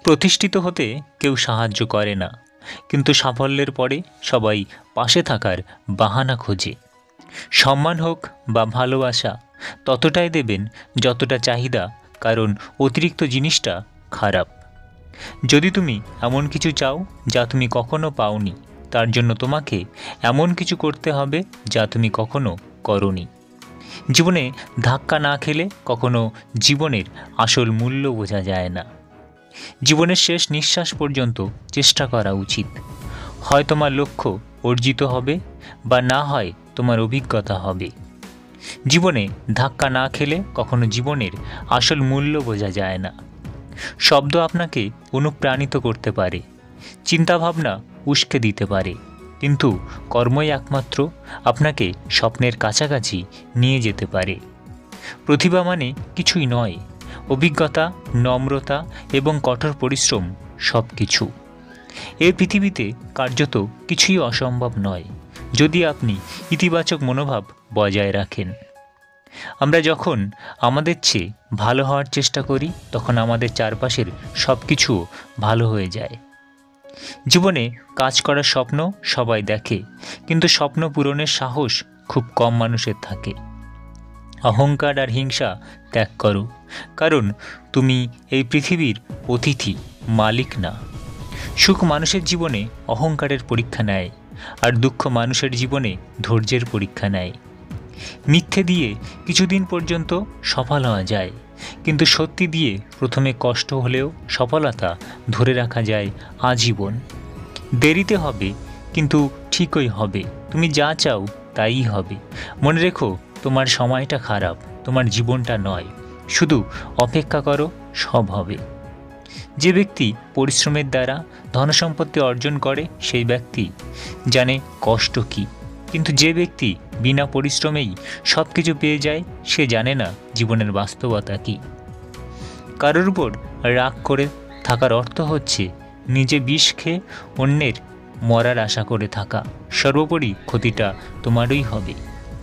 প্রতিষ্ঠিত হতে কেউ সাহায্য করে না, কিন্তু সাফল্যের পরে সবাই পাশে থাকার বাহানা খোঁজে। সম্মান হোক বা ভালোবাসা ততটাই দেবেন যতটা চাহিদা, কারণ অতিরিক্ত জিনিসটা খারাপ। যদি তুমি এমন কিছু চাও যা তুমি কখনো পাওনি, তার জন্য তোমাকে এমন কিছু করতে হবে যা তুমি কখনো করোনি। জীবনে ধাক্কা না খেলে কখনো জীবনের আসল মূল্য বোঝা যায় না। জীবনের শেষ নিঃশ্বাস পর্যন্ত চেষ্টা করা উচিত। হয় তোমার লক্ষ্য অর্জিত হবে, বা না হয় তোমার অভিজ্ঞতা হবে। জীবনে ধাক্কা না খেলে কখনো জীবনের আসল মূল্য বোঝা যায় না। শব্দ আপনাকে অনুপ্রাণিত করতে পারে, চিন্তাভাবনা উস্কে দিতে পারে, কিন্তু কর্মই একমাত্র আপনাকে স্বপ্নের কাছাকাছি নিয়ে যেতে পারে। প্রতিভা মানে কিছুই নয়, অভিজ্ঞতা, নম্রতা এবং কঠোর পরিশ্রম সব কিছু। এই পৃথিবীতে কার্যত কিছুই অসম্ভব নয়, যদি আপনি ইতিবাচক মনোভাব বজায় রাখেন। আমরা যখন আমাদের চেয়ে ভালো হওয়ার চেষ্টা করি, তখন আমাদের চারপাশের সব কিছুও ভালো হয়ে যায়। জীবনে কাজ করার স্বপ্ন সবাই দেখে, কিন্তু স্বপ্ন পূরণের সাহস খুব কম মানুষের থাকে। অহংকার আর হিংসা ত্যাগ করো, কারণ তুমি এই পৃথিবীর অতিথি, মালিক না। সুখ মানুষের জীবনে অহংকারের পরীক্ষা নেয়, আর দুঃখ মানুষের জীবনে ধৈর্যের পরীক্ষা নেয়। মিথ্যে দিয়ে কিছুদিন পর্যন্ত সফল হওয়া যায়, কিন্তু সত্যি দিয়ে প্রথমে কষ্ট হলেও সফলতা ধরে রাখা যায় আজীবন। দেরিতে হবে, কিন্তু ঠিকই হবে। তুমি যা চাও তাই হবে। মনে রেখো, তোমার সময়টা খারাপ, তোমার জীবনটা নয়। শুধু অপেক্ষা করো, সব হবে। যে ব্যক্তি পরিশ্রমের দ্বারা ধনসম্পত্তি অর্জন করে, সেই ব্যক্তি জানে কষ্ট কী। কিন্তু যে ব্যক্তি বিনা পরিশ্রমেই সব কিছু পেয়ে যায়, সে জানে না জীবনের বাস্তবতা কী। কারোর উপর রাগ করে থাকার অর্থ হচ্ছে নিজে বিষ খেয়ে অন্যের মরার আশা করে থাকা। সর্বোপরি ক্ষতিটা তোমারই হবে।